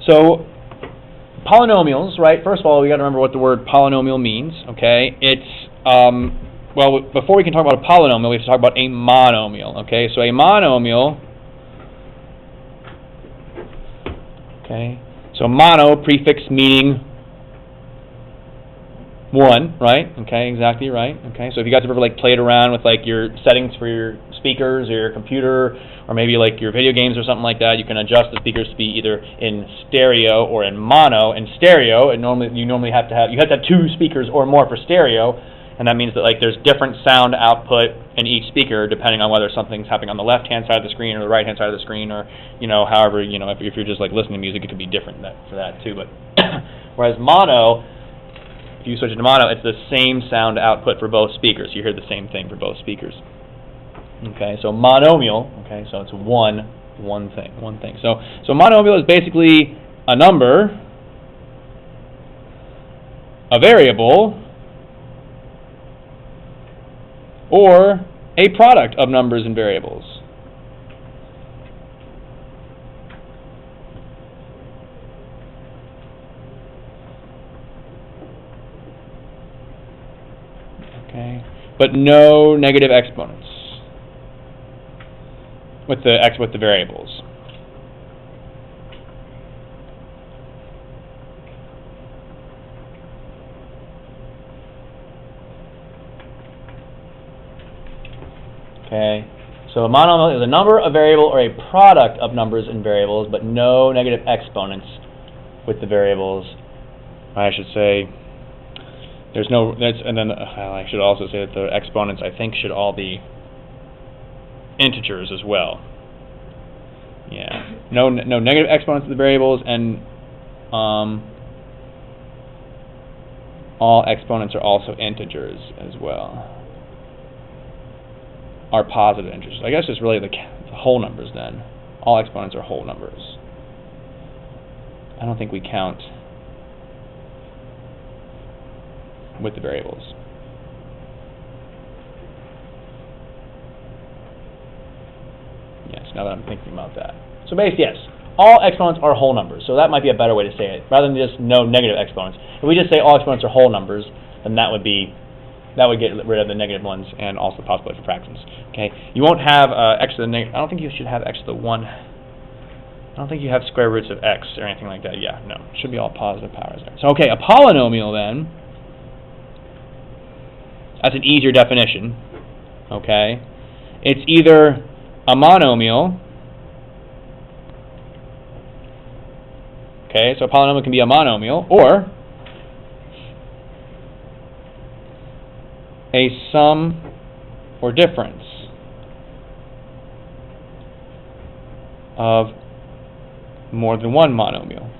So polynomials, right? First of all, we got to remember what the word polynomial means. Okay, it's well, before we can talk about a polynomial, we have to talk about a monomial. Okay, so a monomial. Okay, so mono prefix meaning one, right? Okay, exactly right. Okay, so if you guys have ever like played around with like your settings for your speakers or your computer, or maybe like your video games or something like that, you can adjust the speakers to be either in stereo or in mono. In stereo, you normally have to have two speakers or more for stereo, and that means that like there's different sound output in each speaker depending on whether something's happening on the left-hand side of the screen or the right-hand side of the screen, or however if you're just like listening to music, it could be different for that too. But whereas mono, if you switch it to mono, it's the same sound output for both speakers. You hear the same thing for both speakers. Okay, so monomial. Okay, so it's one thing. So monomial is basically a number, a variable, or a product of numbers and variables. Okay, but no negative exponents with the variables. Okay, so a monomial is a number, a variable, or a product of numbers and variables, but no negative exponents with the variables. I should say and then I should also say that the exponents, I think, should all be integers as well. Yeah, no negative exponents of the variables, and all exponents are also integers as well. Are positive integers. I guess it's really the whole numbers then. All exponents are whole numbers. I don't think we count with the variables. Yes, now that I'm thinking about that. So basically, yes, all exponents are whole numbers. So that might be a better way to say it, rather than just no negative exponents. If we just say all exponents are whole numbers, then that would get rid of the negative ones and also the possibility for fractions. Okay, you won't have x to the negative. I don't think you should have x to the 1. I don't think you have square roots of x or anything like that. Yeah, no, it should be all positive powers there. So okay, a polynomial then. That's an easier definition. Okay, it's either a monomial. Okay, so a polynomial can be a monomial, or a sum or difference of more than one monomial.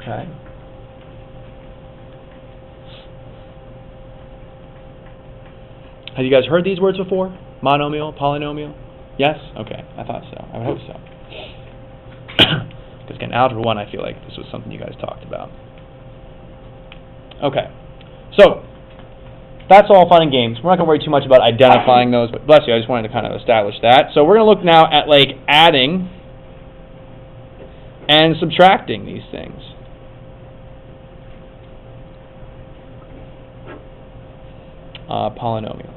Okay. Have you guys heard these words before? Monomial, polynomial? Yes? Okay, I thought so. I would hope so. Because again, Algebra 1, I feel like this was something you guys talked about. Okay, so that's all fun and games. We're not going to worry too much about identifying those, but bless you, I just wanted to kind of establish that. So we're going to look now at like adding and subtracting these things. Polynomials.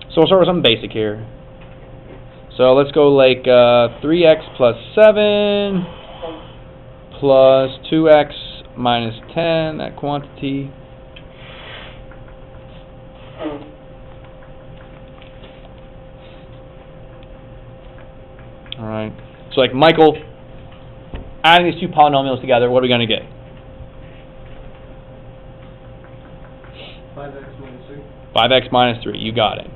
So we'll start with something basic here. So let's go like 3x plus 7 plus 2x minus 10, that quantity. All right. So like Michael, adding these two polynomials together, what are we going to get? 5x minus 3. 5x minus 3. You got it.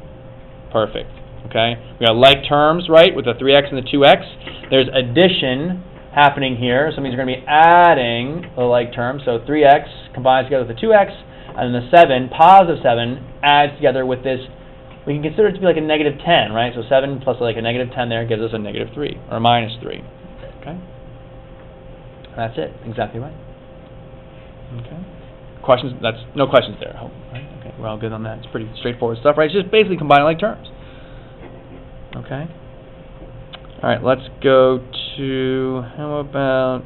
Perfect. Okay. We got like terms, right, with the 3x and the 2x. There's addition happening here. So that means we're going to be adding the like terms. So 3x combines together with the 2x, and then the 7, positive 7, adds together with this we can consider it to be like a negative 10, right? So 7 plus like a negative 10 there gives us a negative 3, or a minus 3. Okay? That's it. Exactly right. Okay. Questions? That's no questions there. I hope, right? Okay, we're all good on that. It's pretty straightforward stuff, right? It's just basically combining like terms. Okay. All right. Let's go to, how about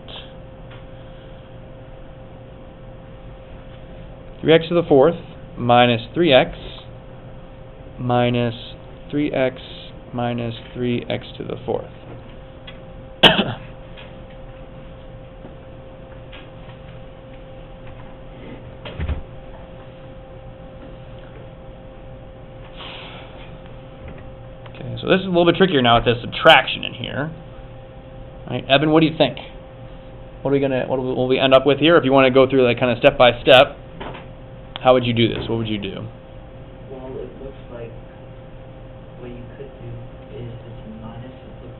3x to the fourth minus 3x minus 3x minus 3x to the fourth. Okay, so this is a little bit trickier now with this subtraction in here. All right, Evan, what do you think? What will we end up with here? If you want to go through like kind of step by step, how would you do this? What would you do? Well, it looks like what you could do is it's a minus, use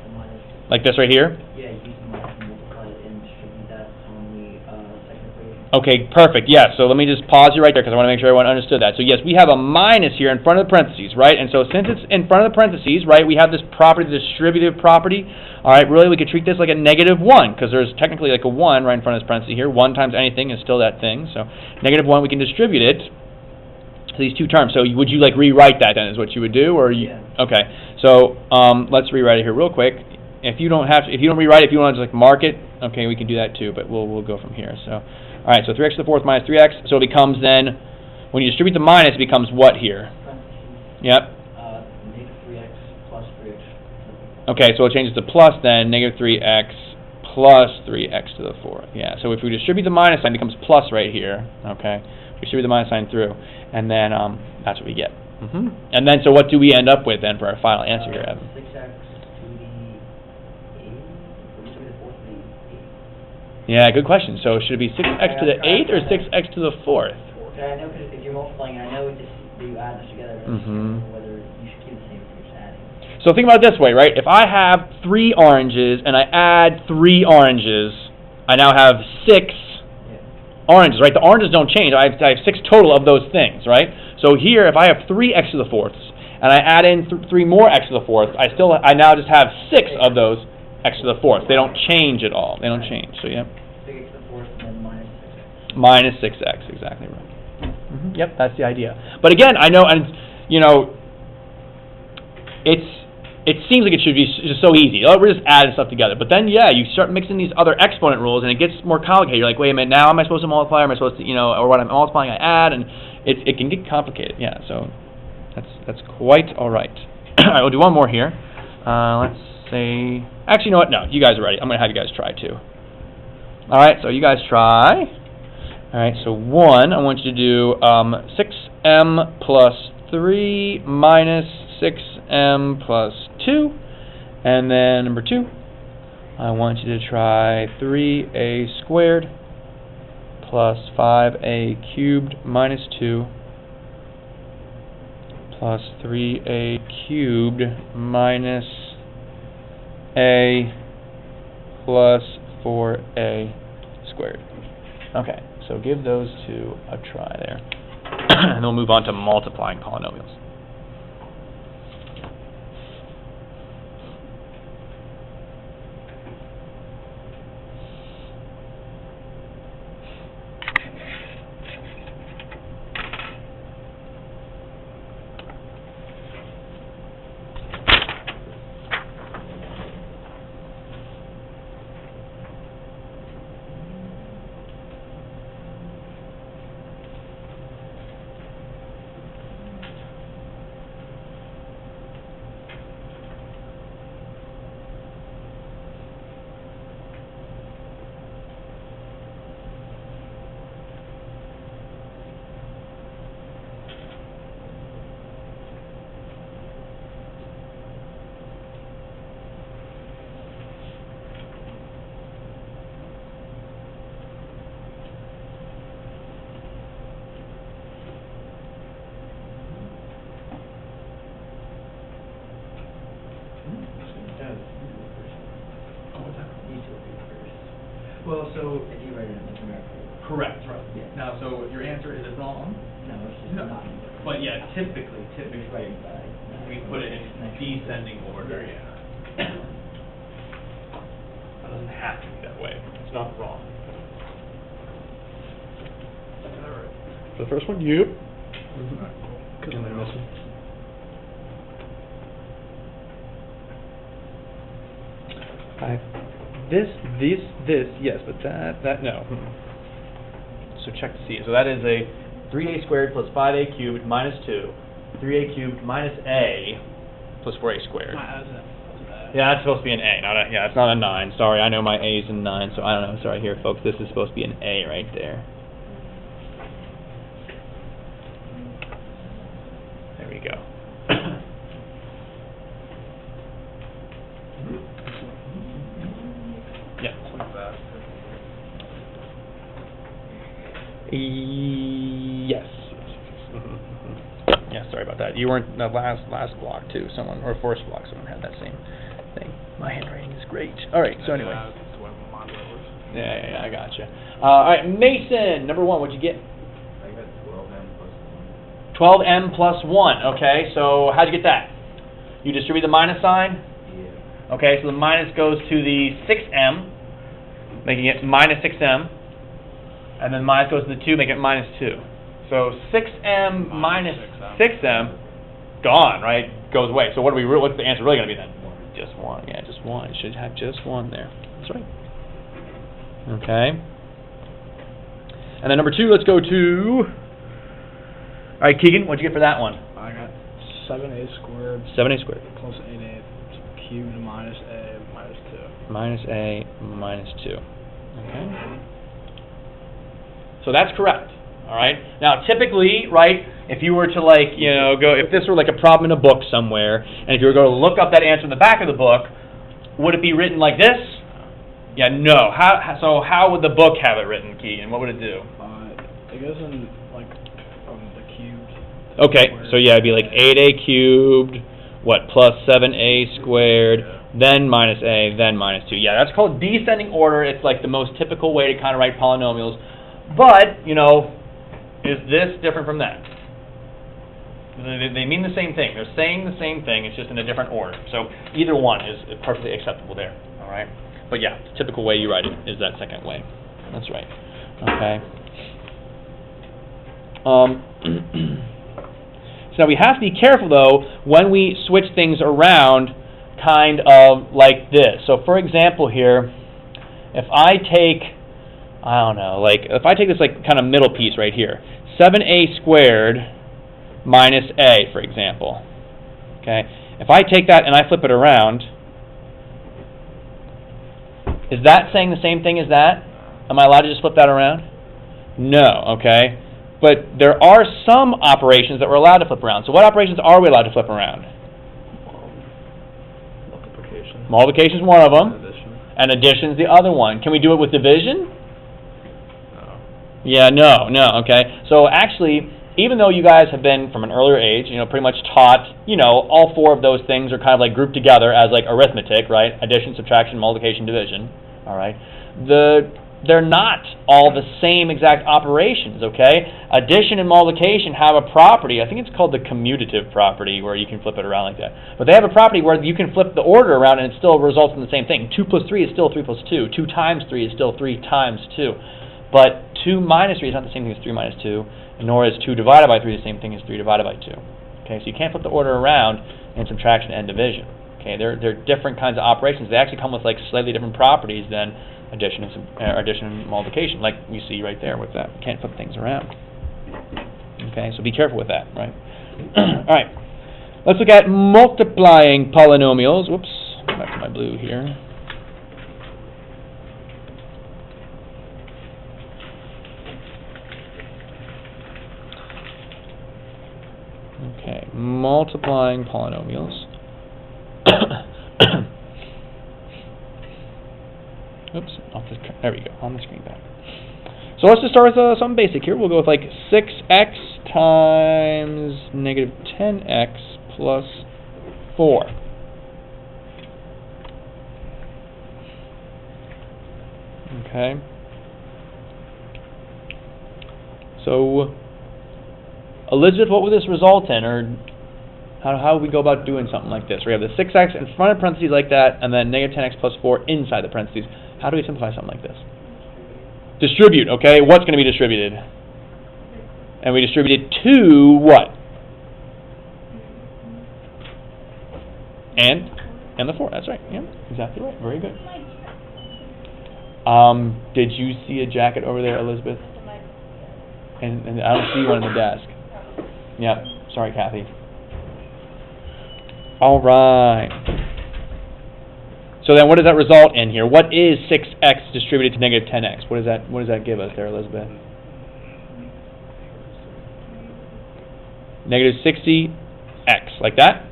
the minus. Like this right here? Yeah, use the minus and multiply it and distribute that on the second equation. Okay, perfect. Yeah, so let me just pause you right there because I want to make sure everyone understood that. So yes, we have a minus here in front of the parentheses, right? And so since it's in front of the parentheses, right, we have this property, the distributive property. All right, really we could treat this like a negative 1 because there's technically like a 1 right in front of this parenthesis here. 1 times anything is still that thing. So negative 1, we can distribute it to these two terms. So would you like rewrite that then is what you would do? Or you, yeah. Okay, so let's rewrite it here real quick. If you don't rewrite it, if you want to just like mark it, okay, we can do that too, but we'll go from here. So, all right, so 3x to the fourth minus 3x, so it becomes then, when you distribute the minus, it becomes what here? Yep. Negative 3x plus 3x. Okay, so it changes to plus then, negative 3x plus 3x to the fourth. Yeah, so if we distribute the minus sign, it becomes plus right here, okay? We distribute the minus sign through, and then that's what we get. And then, so what do we end up with then for our final answer here, Evan? 6x. Yeah, good question. So should it be 6x to the 8th or 6x to the 4th? Yeah, I know because if you're multiplying, I know that you add this together, but I just don't know whether you should keep the same if you're just adding. So think about it this way, right? If I have 3 oranges and I add 3 oranges, I now have 6 oranges, right? The oranges don't change. I have 6 total of those things, right? So here, if I have 3x to the 4th and I add in 3 more x to the 4th, I now just have 6 of those x to the 4th. They don't change at all. They don't change. So yeah. 6x to the 4th and then minus 6x. Minus 6x, exactly right. Yep, that's the idea. But again, I know, and you know, it seems like it should be just so easy. Oh, we're just adding stuff together. But then, yeah, you start mixing these other exponent rules, and it gets more complicated. You're like, wait a minute, now am I supposed to multiply? Or am I supposed to, or what I'm multiplying, I add, and it can get complicated. Yeah, so that's quite all right. All right, we'll do one more here. Let's say, actually, you know what? No, you guys are ready. I'm going to have you guys try too. All right, so you guys try. All right, so 1, I want you to do 6m plus 3 minus 6m plus 2. And then number 2, I want you to try 3a squared plus 5a cubed minus 2 plus 3a cubed minus a plus 4a squared. Okay, so give those two a try there. And then we'll move on to multiplying polynomials. Well, so if you write it in the numerical. correct, right? Yeah. Now, so your answer is it wrong? No, it's just not. But yeah, typically, we put it in descending order. Yeah. It doesn't have to be that way. It's not wrong. For the first one, yep. And then this one. This, yes, but that, no. So check to see. So that is a 3a squared plus 5a cubed minus 2, 3a cubed minus a plus 4a squared. Yeah, that's supposed to be an a, not a, yeah, it's not a 9. Sorry, I know my a is a 9, so I don't know. Sorry, here, folks, this is supposed to be an a right there. There we go. Yeah. Yes. Yeah, sorry about that. You weren't the last block too. Someone, or first block, someone had that same thing. My handwriting is great. All right. So anyway. Yeah, I gotcha. All right, Mason, number 1. What'd you get? I got 12m plus 1. 12m plus 1. Okay. So how'd you get that? You distribute the minus sign. Yeah. Okay. So the minus goes to the 6m, making it minus 6m. And then minus goes to the 2, making it minus 2. So 6m minus 6m, gone, right? Goes away. So what what's the answer really going to be then? Just 1. Yeah, just 1. You should have just 1 there. That's right. Okay. And then number 2, let's go to... All right, Keegan, what'd you get for that one? I got 7a squared. 7a squared. Plus 8a cubed minus a minus 2. Minus a minus 2. Okay. So that's correct. All right. Now, typically, right, if you were to go, if this were like a problem in a book somewhere, and if you were going to look up that answer in the back of the book, would it be written like this? Yeah, no. How would the book have it written, Keegan? What would it do? I guess in the cubed. Okay. So yeah, it'd be like 8a cubed, plus 7a squared, then minus a, then minus 2. Yeah, that's called descending order. It's like the most typical way to kind of write polynomials. But, is this different from that? They mean the same thing. They're saying the same thing. It's just in a different order. So either one is perfectly acceptable there. All right. But yeah, the typical way you write it is that second way. That's right. Okay. So we have to be careful, though, when we switch things around kind of like this. So for example here, if I take... I don't know, if I take this kind of middle piece right here, 7a squared minus a, for example. Okay, if I take that and I flip it around, is that saying the same thing as that? Am I allowed to just flip that around? No, okay. But there are some operations that we're allowed to flip around. So what operations are we allowed to flip around? Multiplication. Multiplication is one of them. Addition. And addition is the other one. Can we do it with division? Yeah, no, okay. So actually, even though you guys have been, from an earlier age, pretty much taught, all 4 of those things are kind of grouped together as arithmetic, right? Addition, subtraction, multiplication, division, all right? They're not all the same exact operations, okay? Addition and multiplication have a property, I think it's called the commutative property, where you can flip it around like that. But they have a property where you can flip the order around and it still results in the same thing. 2 plus 3 is still 3 plus 2. 2 times 3 is still 3 times 2. But 2 minus 3 is not the same thing as 3 minus 2, nor is 2 divided by 3 the same thing as 3 divided by 2. Okay, so you can't flip the order around in subtraction and division. Okay, they're different kinds of operations. They actually come with slightly different properties than addition and multiplication, like we see right there with that. You can't flip things around. Okay, so be careful with that, right? All right, let's look at multiplying polynomials. Whoops, back to my blue here. Okay, multiplying polynomials. Oops, there we go, on the screen back. So let's just start with something basic here. We'll go with 6x times negative 10x plus 4. Okay. So Elizabeth, what would this result in, or how would we go about doing something like this? We have the 6x in front of parentheses like that, and then negative 10x plus 4 inside the parentheses. How do we simplify something like this? Distribute, okay? What's going to be distributed? And we distribute it to what? And the 4, that's right. Yeah, exactly right. Very good. Did you see a jacket over there, Elizabeth? And I don't see one on the desk. Yeah, sorry, Kathy. All right. So then what does that result in here? What is 6x distributed to negative 10x? What does that give us there, Elizabeth? Negative 60x, like that?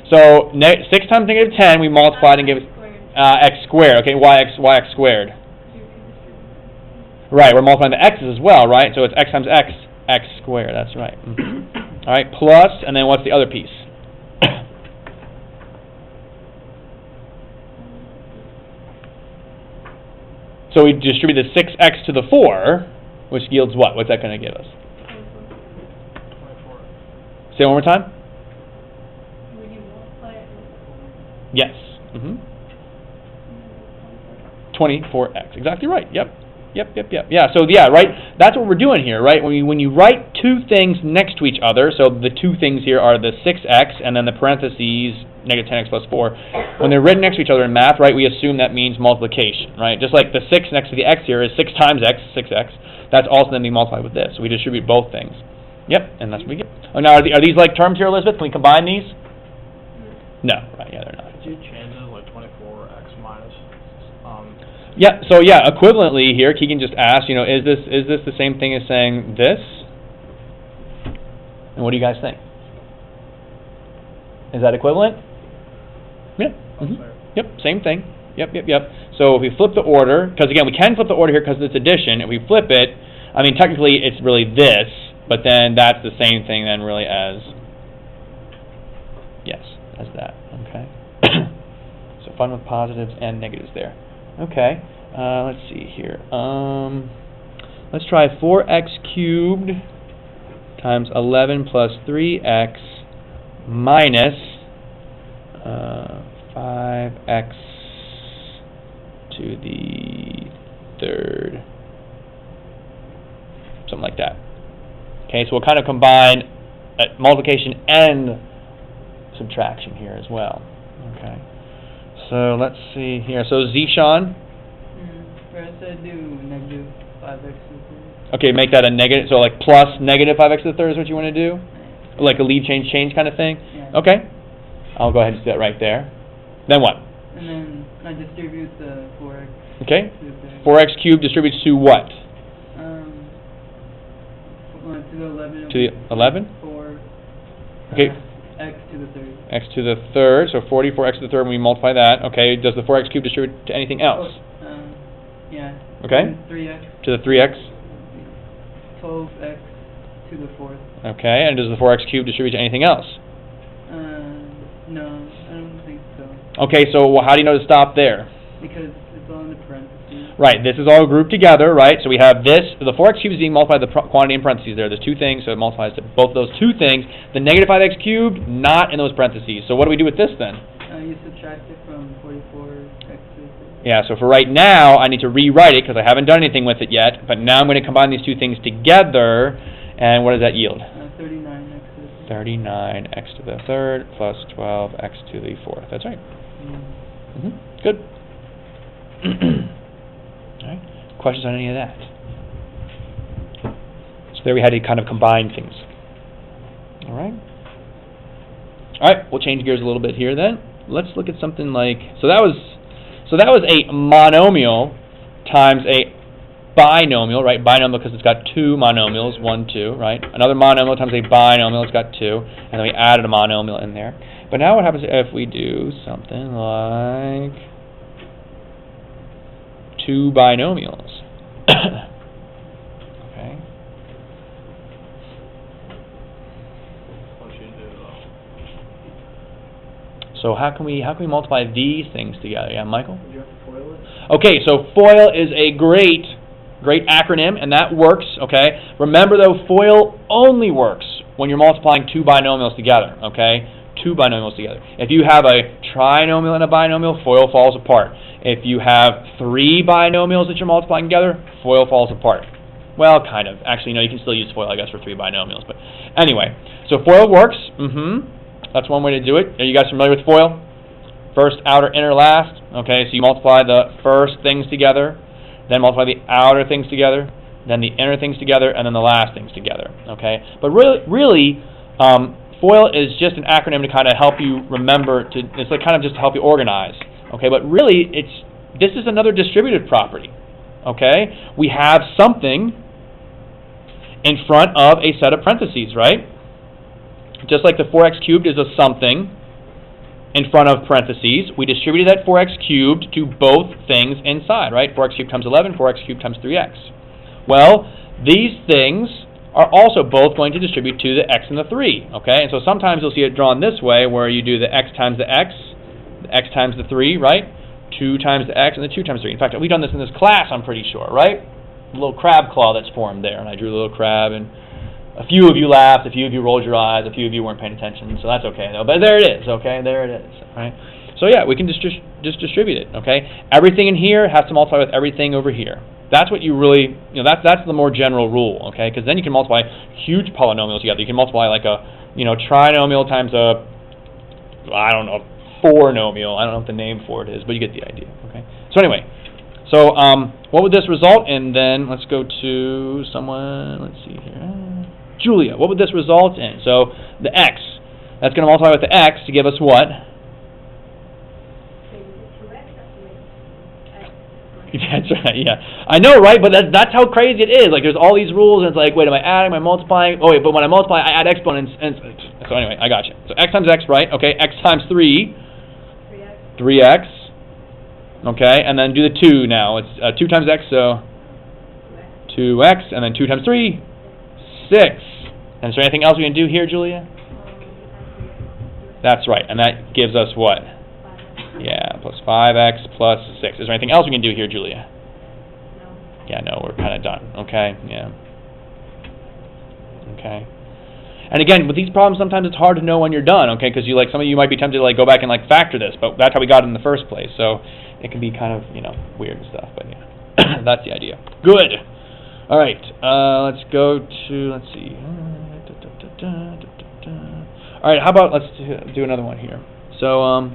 So 6 times negative 10, we multiply it and give x squared. Okay, yx squared. Right, we're multiplying the x's as well, right? So it's x times x squared. That's right. All right, plus, and then what's the other piece? So we distribute the 6x to the 4, which yields what? What's that going to give us? 24. Say it one more time. When you multiply it with 4. Yes. 24x. Exactly right. Yep. Yeah. So yeah, right. That's what we're doing here, right? When you write two things next to each other, so the two things here are the 6x and then the parentheses negative 10x plus 4. When they're written next to each other in math, right, we assume that means multiplication, right? Just like the 6 next to the x here is 6 times x, 6x. That's also then being multiplied with this. So we distribute both things. Yep, and that's what we get. Oh, now, are these like terms here, Elizabeth? Can we combine these? No. Right, yeah, they're not. Could you change it like 24x minus? Yeah, so yeah, equivalently here, Keegan just asked, is this the same thing as saying this? And what do you guys think? Is that equivalent? Yeah. Yep, same thing. Yep. So if we flip the order, because again, we can flip the order here because it's addition. If we flip it, I mean, technically it's really this, but then that's the same thing then really as, yes, as that, okay? So fun with positives and negatives there. Okay, let's see here. Let's try 4x cubed times 11 plus 3x minus 5x to the third. Something like that. Okay, so we'll kind of combine multiplication and subtraction here as well. Okay. So let's see here. So Zishan. First I do negative 5x to the third. Okay, make that a negative. So like plus negative 5x to the third is what you want to do? Like a leave change kind of thing? Yeah. Okay. I'll go ahead and do that right there. Then what? And then I distribute the 4x Okay. to the third. 4x cubed distributes to what? To the 11. To the 11? 4. Okay. X to the third. X to the third, so 44x to the third when we multiply that. Okay, does the 4x cubed distribute to anything else? Yeah. Okay. And 3x. To the 3x? 12x to the fourth. Okay, and does the 4x cubed distribute to anything else? No, I don't think so. Okay, so how do you know to stop there? Because it's all in the parentheses. Right, this is all grouped together, right? So we have this, the 4x cubed is being multiplied by the quantity in parentheses there. There's two things, so it multiplies to both those two things. The negative 5x cubed, not in those parentheses. So what do we do with this then? You subtract it from 44x to the third. Yeah, so for right now, I need to rewrite it because I haven't done anything with it yet. But now I'm going to combine these two things together, and what does that yield? 39x to the third. 39x to the third plus 12x to the fourth. That's right. Good. All right. Questions on any of that? So there we had to kind of combine things. All right. All right. We'll change gears a little bit here then. Let's look at something like so that was a monomial times a binomial, right? Binomial because it's got two monomials, 1, 2, right? Another monomial times a binomial, it's got 2, and then we added a monomial in there. But now what happens if we do something like 2 binomials? Okay. What you do though? So how can we multiply these things together? Yeah, Michael? Would you have to FOIL it? Okay, so FOIL is a great Great acronym, and that works, okay? Remember, though, FOIL only works when you're multiplying two binomials together, okay? Two binomials together. If you have a trinomial and a binomial, FOIL falls apart. If you have three binomials that you're multiplying together, FOIL falls apart. Well, kind of. Actually, no, you can still use FOIL, I guess, for three binomials. But anyway, so FOIL works. That's one way to do it. Are you guys familiar with FOIL? First, outer, inner, last. Okay, so you multiply the first things together, then multiply the outer things together, then the inner things together, and then the last things together. Okay, but really, FOIL is just an acronym to kind of help you remember. It's like kind of just to help you organize. Okay, but really, this is another distributive property. Okay, we have something in front of a set of parentheses, right? Just like the 4x cubed is a something in front of parentheses, we distributed that 4x cubed to both things inside, right? 4x cubed times 11, 4x cubed times 3x. Well, these things are also both going to distribute to the x and the 3, okay? And so sometimes you'll see it drawn this way, where you do the x times the x times the 3, right? 2 times the x, and the 2 times 3. In fact, we've done this in this class, I'm pretty sure, right? A little crab claw that's formed there, and I drew a little crab, and a few of you laughed, a few of you rolled your eyes, a few of you weren't paying attention, so that's okay, though. But there it is, okay? There it is, right? So yeah, we can just distribute it, okay? Everything in here has to multiply with everything over here. That's what you really, that's the more general rule, okay? Because then you can multiply huge polynomials together. You can multiply like a, trinomial times a, I don't know, four-nomial. I don't know what the name for it is, but you get the idea, okay? So anyway, what would this result in then? Let's go to someone, let's see here. Julia, what would this result in? So the x, that's going to multiply with the x to give us what? That's right, yeah. I know, right? But that's how crazy it is. Like, there's all these rules, and it's like, wait, am I adding, am I multiplying? Oh, wait, but when I multiply, I add exponents. And so anyway, I got you. So x times x, right? Okay, x times 3. 3x. Okay, and then do the 2 now. It's 2 times x, so 2x, and then 2 times 3, 6. And is there anything else we can do here, Julia? That's right, and that gives us what? Yeah, plus 5x plus 6. Is there anything else we can do here, Julia? No. Yeah, no, we're kind of done. Okay, yeah. Okay. And again, with these problems, sometimes it's hard to know when you're done, okay? Because some of you might be tempted to go back and factor this, but that's how we got it in the first place. So it can be kind of weird and stuff, but yeah, that's the idea. Good. All right, let's go to let's see. All right, how about let's do another one here. So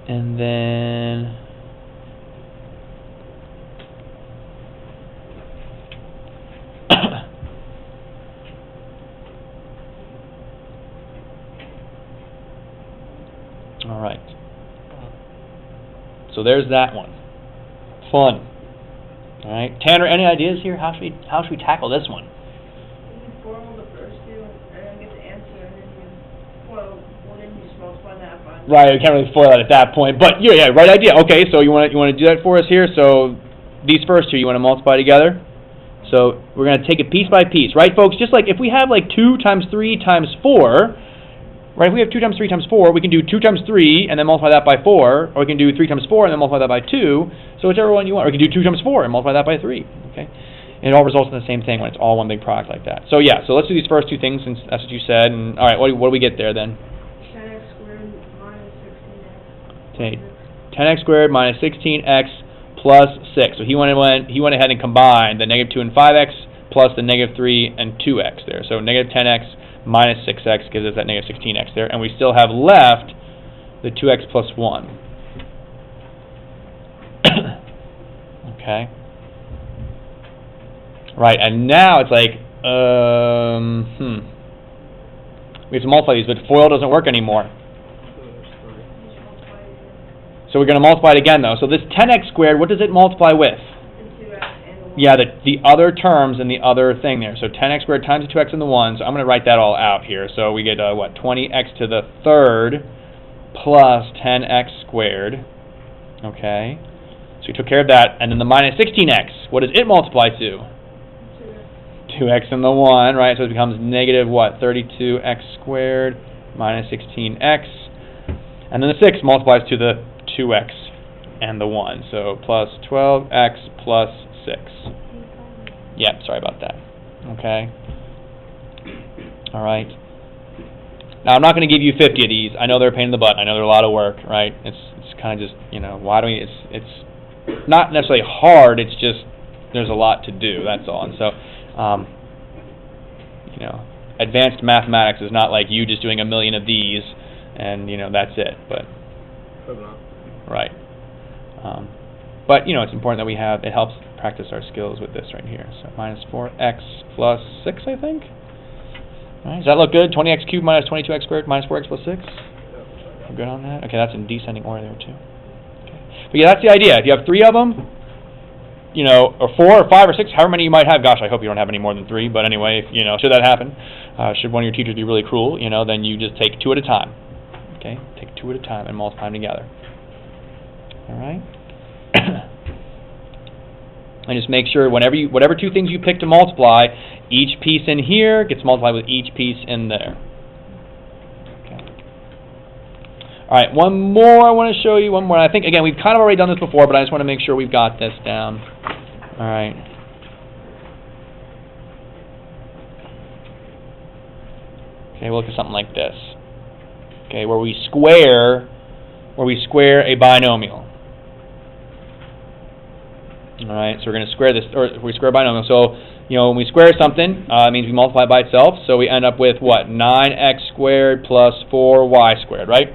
and then all right. So there's that one. Fun. All right, Tanner, any ideas here? How should we tackle this one? You can FOIL the first two and then get the answer, and then you FOIL one and you just multiply that by. Right, we can't really FOIL it at that point, but yeah, right idea. Okay, so you want to do that for us here? So these first two, you want to multiply together? So we're going to take it piece by piece, right, folks? Just like if we have 2 times 3 times 4, right? If we have 2 times 3 times 4, we can do 2 times 3 and then multiply that by 4, or we can do 3 times 4 and then multiply that by 2. So whichever one you want. Or we can do 2 times 4 and multiply that by 3. Okay, and it all results in the same thing when it's all one big product like that. So yeah, so let's do these first two things since that's what you said. And all right, what do we get there then? 10x squared minus 16x. Okay, 10x squared minus 16x plus 6. So he went ahead and combined the negative 2 and 5x plus the negative 3 and 2x there. So negative 10x minus 6x gives us that negative 16x there, and we still have left the 2x plus 1. Okay. Right, and now it's like, we have to multiply these, but FOIL doesn't work anymore. So we're going to multiply it again, though. So this 10x squared, what does it multiply with? The 2x and the 1. Yeah, the other terms and the other thing there. So 10x squared times the 2x and the 1. So I'm going to write that all out here. So we get, 20x to the third plus 10x squared. Okay. So we took care of that. And then the minus 16x, what does it multiply to? 2. 2x and the 1, right? So it becomes negative what? 32x squared minus 16x. And then the 6 multiplies to the 2x and the 1. So plus 12x plus 6. Yep, sorry about that. Okay. All right. Now, I'm not going to give you 50 of these. I know they're a pain in the butt. I know they're a lot of work, right? It's kind of just, you know, why do we, it's not necessarily hard, it's just there's a lot to do, that's all. And so, you know, advanced mathematics is not like you just doing a million of these and, you know, that's it. But, Hope not. right. But, you know, it's important that we have, it helps practice our skills with this right here. So minus 4x plus 6, I think. All right, does that look good? 20x cubed minus 22x squared minus 4x plus 6? We're good on that? Okay, that's in descending order there, too. Okay. But yeah, that's the idea. If you have 3 of them, you know, or 4 or 5 or 6, however many you might have. Gosh, I hope you don't have any more than 3. But anyway, if, you know, should that happen, should one of your teachers be really cruel, you know, then you just take 2 at a time. Okay, take 2 at a time and multiply them together. All right. And just make sure whatever 2 things you pick to multiply, each piece in here gets multiplied with each piece in there. Okay. All right, one more I want to show you. One more. I think, again, we've kind of already done this before, but I just want to make sure we've got this down. All right. Okay, we'll look at something like this. Okay, where we square a binomial. All right, so we're going to square this, or we square a binomial. So, you know, when we square something, it means we multiply it by itself. So we end up with what? 9x squared plus 4y squared, right?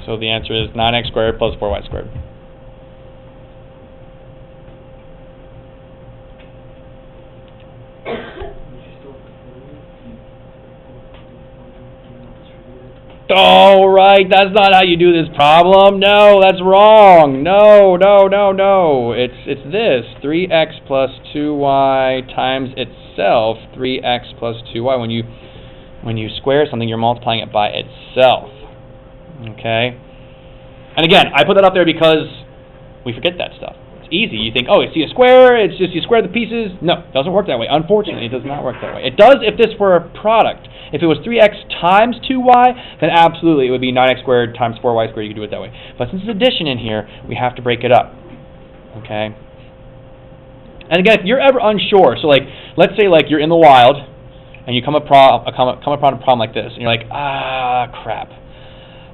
So the answer is 9x squared plus 4y squared. Oh, right, that's not how you do this problem. No, that's wrong. No. It's this, 3x plus 2y times itself, 3x plus 2y. When you square something, you're multiplying it by itself. Okay? And again, I put that up there because we forget that stuff. It's easy. You think, oh, you see a square, it's just you square the pieces. No, it doesn't work that way. Unfortunately, it does not work that way. It does if this were a product. If it was 3x times 2y, then absolutely it would be 9x squared times 4y squared. You could do it that way. But since it's addition in here, we have to break it up. Okay? And again, if you're ever unsure, so like, let's say like you're in the wild, and you come upon a problem like this, and you're like, crap.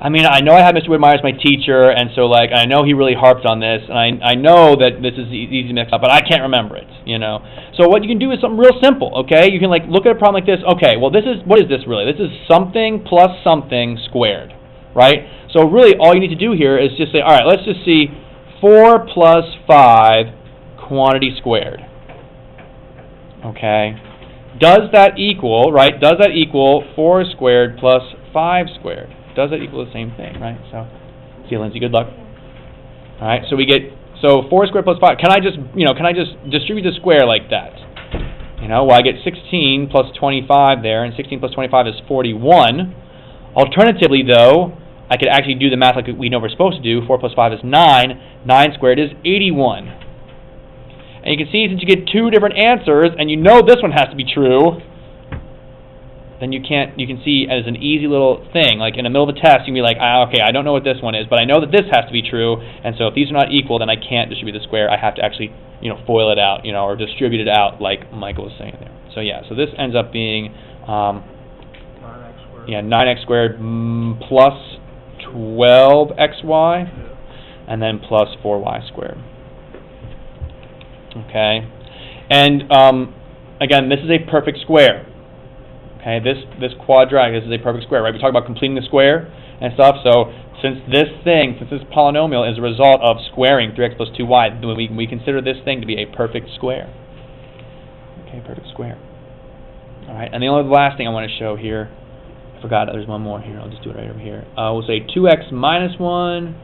I mean, I know I had Mr. Whitmire as my teacher, and so like I know he really harped on this, and I know that this is easy to mix up, but I can't remember it, you know. So what you can do is something real simple, okay? You can like look at a problem like this. Okay, well what is this really? This is something plus something squared, right? So really all you need to do here is just say, all right, let's just see 4 plus 5 quantity squared. Okay? Does that equal, right? Does that equal 4 squared plus 5 squared? Does that equal the same thing, right? So, see, Lindsay, good luck. All right, so we get 4 squared plus 5. Can I just distribute the square like that? You know, well, I get 16 plus 25 there, and 16 plus 25 is 41. Alternatively, though, I could actually do the math like we know we're supposed to do. 4 plus 5 is 9. 9 squared is 81. And you can see, since you get 2 different answers, and you know this one has to be true, then you can see as an easy little thing, like in the middle of a test, you can be like, okay, I don't know what this one is, but I know that this has to be true, and so if these are not equal, then I can't distribute the square. I have to actually, you know, FOIL it out, you know, or distribute it out, like Michael was saying there. So yeah, so this ends up being 9x squared. Yeah, 9x squared plus 12xy, and then plus 4y squared. Okay, and again, this is a perfect square. Okay, this quadratic, this is a perfect square, right? We talk about completing the square and stuff. So since this polynomial is a result of squaring 3x plus 2y, we consider this thing to be a perfect square. Okay, perfect square. All right, and the last thing I want to show here, I forgot there's one more here. I'll just do it right over here. We'll say 2x minus 1,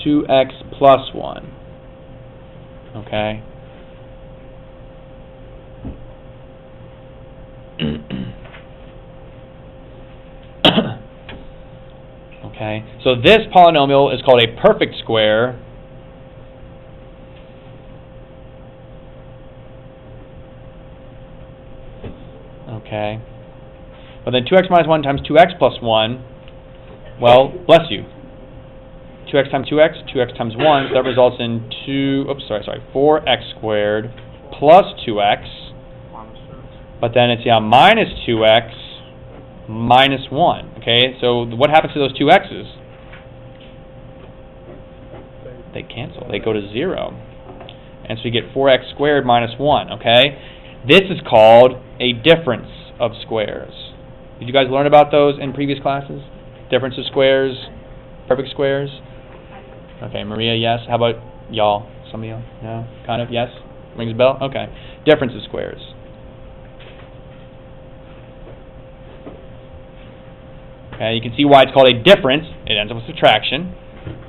2x plus 1. Okay. Okay, so this polynomial is called a perfect square. Okay, but then 2x minus 1 times 2x plus 1, well, bless you. 2x times 2x, 2x times 1, so that results in 4x squared plus 2x, but then it's, minus 2x minus 1, okay? So what happens to those two x's? They cancel, they go to 0. And so you get 4x squared minus 1, okay? This is called a difference of squares. Did you guys learn about those in previous classes? Difference of squares, perfect squares? Okay, Maria, yes. How about y'all? Some of y'all? No? Kind of? Yes? Rings a bell? Okay. Difference of squares. Okay, you can see why it's called a difference. It ends up with subtraction,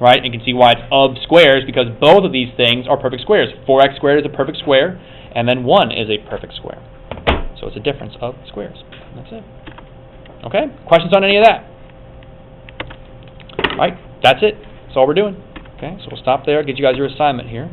right? You can see why it's of squares, because both of these things are perfect squares. 4x squared is a perfect square, and then 1 is a perfect square. So it's a difference of squares. That's it. Okay? Questions on any of that? All right, that's it. That's all we're doing. Okay, so we'll stop there, get you guys your assignment here.